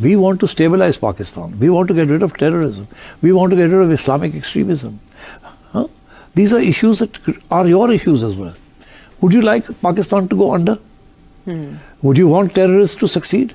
We want to stabilize Pakistan. We want to get rid of terrorism. We want to get rid of Islamic extremism. These are issues that are your issues as well. Would you like Pakistan to go under? Would you want terrorists to succeed?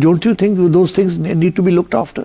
don't you think those things need to be looked after?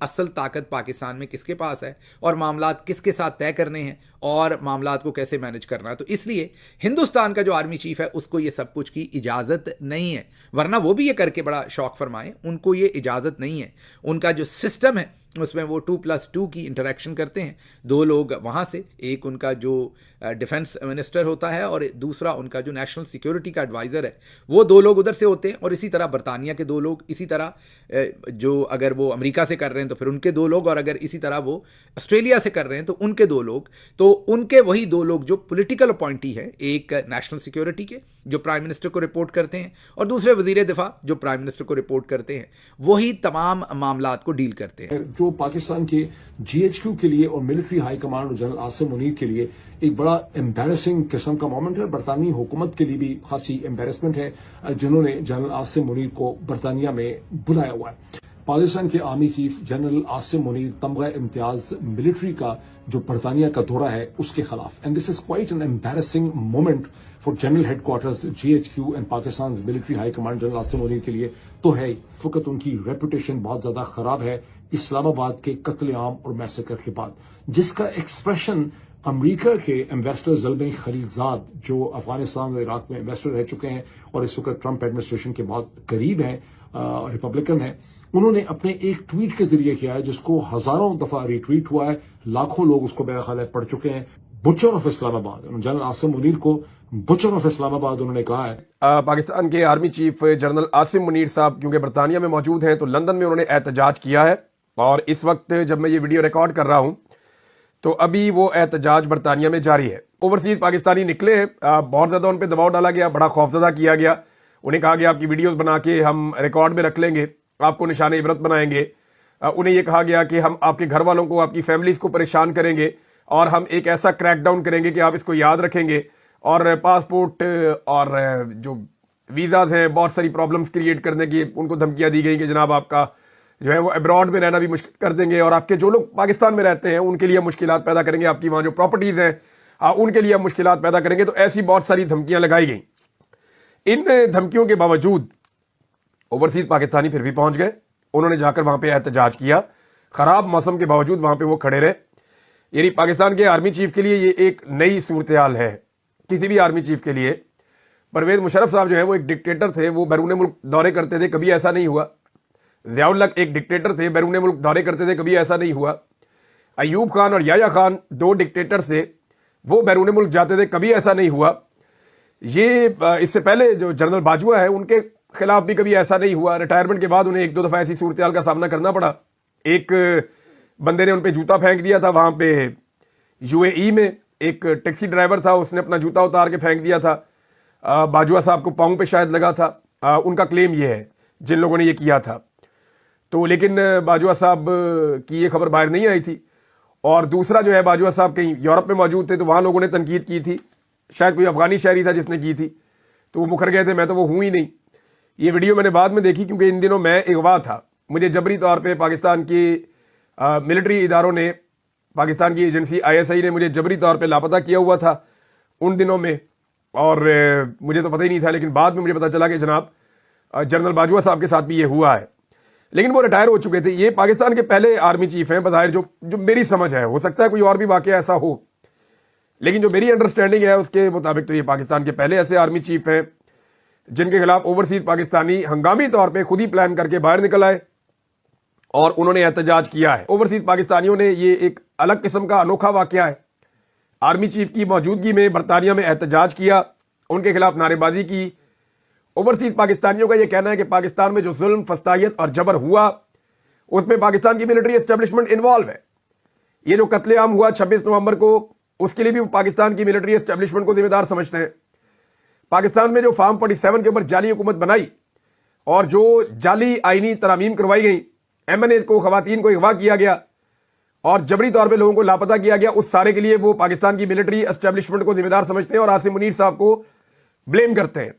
اصل طاقت پاکستان میں کس کے پاس ہے اور معاملات کس کے ساتھ طے کرنے ہیں اور معاملات کو کیسے مینج کرنا ہے. تو اس لیے ہندوستان کا جو آرمی چیف ہے اس کو یہ سب کچھ کی اجازت نہیں ہے, ورنہ وہ بھی یہ کر کے بڑا شوق فرمائیں, ان کو یہ اجازت نہیں ہے. ان کا جو سسٹم ہے اس میں وہ 2+2 کی انٹریکشن کرتے ہیں, 2 لوگ وہاں سے, ایک ان کا جو ڈیفنس منسٹر ہوتا ہے اور دوسرا ان کا جو نیشنل سیکیورٹی کا ایڈوائزر ہے, وہ 2 لوگ ادھر سے ہوتے ہیں, اور اسی طرح برطانیہ کے 2 لوگ, اسی طرح جو اگر وہ امریکہ سے کر رہے ہیں تو پھر ان کے 2 لوگ, اور اگر اسی طرح وہ آسٹریلیا سے کر رہے ہیں تو ان کے 2 لوگ. تو ان کے وہی 2 لوگ جو پولیٹیکل اپوائنٹی ہے, ایک نیشنل سیکیورٹی کے جو پرائم منسٹر کو رپورٹ کرتے ہیں اور دوسرے وزیر دفاع جو پرائم منسٹر کو رپورٹ کرتے ہیں, وہی تمام معاملات کو ڈیل کرتے ہیں. جو پاکستان کے GHQ کے لیے اور military high command general Asim Munir کے لیے ایک بڑا امبیرسنگ قسم کا مومنٹ ہے. برطانوی حکومت کے لیے بھی خاصی امبیرسمنٹ ہے جنہوں نے جنرل عاصم منیر کو برطانیہ میں بلایا ہوا ہے. پاکستان کے army chief general Asim Munir تمغہ امتیاز ملٹری کا جو برطانیہ کا دورہ ہے اس کے خلاف, and this is quite an embarrassing moment for general headquarters GHQ and Pakistan military high command general Asim Munir کے لیے تو ہے. اس وقت ان کی ریپوٹیشن بہت زیادہ خراب ہے اسلام آباد کے قتل عام اور میسیکر کے بعد, جس کا ایکسپریشن امریکہ کے انویسٹر زلمے خلیلزاد جو افغانستان اور عراق میں انویسٹر رہ چکے ہیں اور اس وقت ٹرمپ ایڈمنسٹریشن کے بہت قریب ہیں, ریپبلکن ہیں, انہوں نے اپنے ایک ٹویٹ کے ذریعے کیا ہے جس کو ہزاروں دفعہ ری ٹویٹ ہوا ہے, لاکھوں لوگ اس کو میرا خیال ہے پڑھ چکے ہیں. بچر آف اسلام آباد, جنرل عاصم منیر کو بچر آف اسلام آباد انہوں نے کہا ہے. پاکستان کے army chief general Asim Munir صاحب کیونکہ برطانیہ میں موجود ہیں تو لندن میں انہوں نے احتجاج کیا ہے, اور اس وقت جب میں یہ ویڈیو ریکارڈ کر رہا ہوں تو ابھی وہ احتجاج برطانیہ میں جاری ہے. اوورسیز پاکستانی نکلے ہیں, بہت زیادہ ان پہ دباؤ ڈالا گیا, بڑا خوفزدہ کیا گیا. انہیں کہا گیا آپ کی ویڈیوز بنا کے ہم ریکارڈ میں رکھ لیں گے, آپ کو نشان عبرت بنائیں گے. انہیں یہ کہا گیا کہ ہم آپ کے گھر والوں کو, آپ کی فیملیز کو پریشان کریں گے اور ہم ایک ایسا کریک ڈاؤن کریں گے کہ آپ اس کو یاد رکھیں گے. اور پاسپورٹ اور جو ویزاز ہیں بہت ساری پرابلمز کریٹ کرنے کی ان کو دھمکیاں دی گئی کہ جناب آپ کا جو ہے وہ ابراڈ میں رہنا بھی مشکل کر دیں گے, اور آپ کے جو لوگ پاکستان میں رہتے ہیں ان کے لیے مشکلات پیدا کریں گے, آپ کی وہاں جو پراپرٹیز ہیں ان کے لیے مشکلات پیدا کریں گے. تو ایسی بہت ساری دھمکیاں لگائی گئیں. ان دھمکیوں کے باوجود اوورسیز پاکستانی پھر بھی پہنچ گئے. انہوں نے جا کر وہاں پہ احتجاج کیا, خراب موسم کے باوجود وہاں پہ وہ کھڑے رہے. یعنی پاکستان کے آرمی چیف کے لیے یہ ایک نئی صورتحال ہے, کسی بھی آرمی چیف کے لیے. پرویز مشرف صاحب جو ہے وہ ایک ڈکٹیٹر تھے, وہ بیرون ملک دورے کرتے تھے, کبھی ایسا نہیں ہوا. ضیاء الحق ایک ڈکٹیٹر تھے, بیرون ملک دورے کرتے تھے, کبھی ایسا نہیں ہوا. ایوب خان اور یحییٰ خان 2 ڈکٹیٹر سے, وہ بیرون ملک جاتے تھے, کبھی ایسا نہیں ہوا. یہ اس سے پہلے جو جنرل باجوہ ہے ان کے خلاف بھی کبھی ایسا نہیں ہوا. ریٹائرمنٹ کے بعد انہیں 1-2 دفعہ ایسی صورتحال کا سامنا کرنا پڑا. ایک بندے نے ان پہ جوتا پھینک دیا تھا وہاں پہ UAE میں, ایک ٹیکسی ڈرائیور تھا, اس نے اپنا جوتا اتار کے پھینک دیا تھا. باجوہ صاحب کو پاؤں پہ شاید لگا تھا, ان کا کلیم یہ ہے جن لوگوں نے یہ کیا تھا. تو لیکن باجوہ صاحب کی یہ خبر باہر نہیں آئی تھی. اور دوسرا جو ہے باجوہ صاحب کہیں یورپ میں موجود تھے تو وہاں لوگوں نے تنقید کی تھی, شاید کوئی افغانی شہری تھا جس نے کی تھی, تو وہ مکر گئے تھے, میں تو وہ ہوں ہی نہیں. یہ ویڈیو میں نے بعد میں دیکھی کیونکہ ان دنوں میں اغوا تھا, مجھے جبری طور پہ پاکستان کی ملٹری اداروں نے, پاکستان کی ایجنسی ISI نے مجھے جبری طور پہ لاپتہ کیا ہوا تھا ان دنوں میں, اور مجھے تو پتہ ہی نہیں تھا. لیکن بعد میں مجھے پتہ چلا کہ جناب جنرل باجوہ صاحب کے ساتھ بھی یہ ہوا ہے, لیکن وہ ریٹائر ہو چکے تھے. یہ پاکستان کے پہلے آرمی چیف ہیں بظاہر, جو میری سمجھ ہے, ہو سکتا ہے کوئی اور بھی واقعہ ایسا ہو, لیکن جو میری انڈرسٹینڈنگ ہے اس کے مطابق تو یہ پاکستان کے پہلے ایسے آرمی چیف ہیں جن کے خلاف اوورسیز پاکستانی ہنگامی طور پہ خود ہی پلان کر کے باہر نکل آئے اور انہوں نے احتجاج کیا ہے. اوورسیز پاکستانیوں نے, یہ ایک الگ قسم کا انوکھا واقعہ ہے, آرمی چیف کی موجودگی میں برطانیہ میں احتجاج کیا, ان کے خلاف نعرے بازی کی. اوورسیز پاکستانیوں کا یہ کہنا ہے کہ پاکستان میں جو ظلم, فسطائیت اور جبر ہوا اس میں پاکستان کی ملٹری اسٹیبلشمنٹ انوالو ہے. یہ جو قتل عام ہوا 26 نومبر کو, اس کے لیے بھی پاکستان کی ملٹری اسٹیبلشمنٹ کو ذمہ دار سمجھتے ہیں. پاکستان میں جو فارم 47 کے اوپر جعلی حکومت بنائی اور جو جعلی آئینی ترامیم کروائی گئی, MNAs کو, خواتین کو اغوا کیا گیا اور جبری طور پہ لوگوں کو لاپتہ کیا گیا, اس سارے کے لیے وہ پاکستان کی ملٹری اسٹیبلشمنٹ کو ذمہ دار سمجھتے ہیں اور عاصم منیر صاحب کو بلیم کرتے ہیں.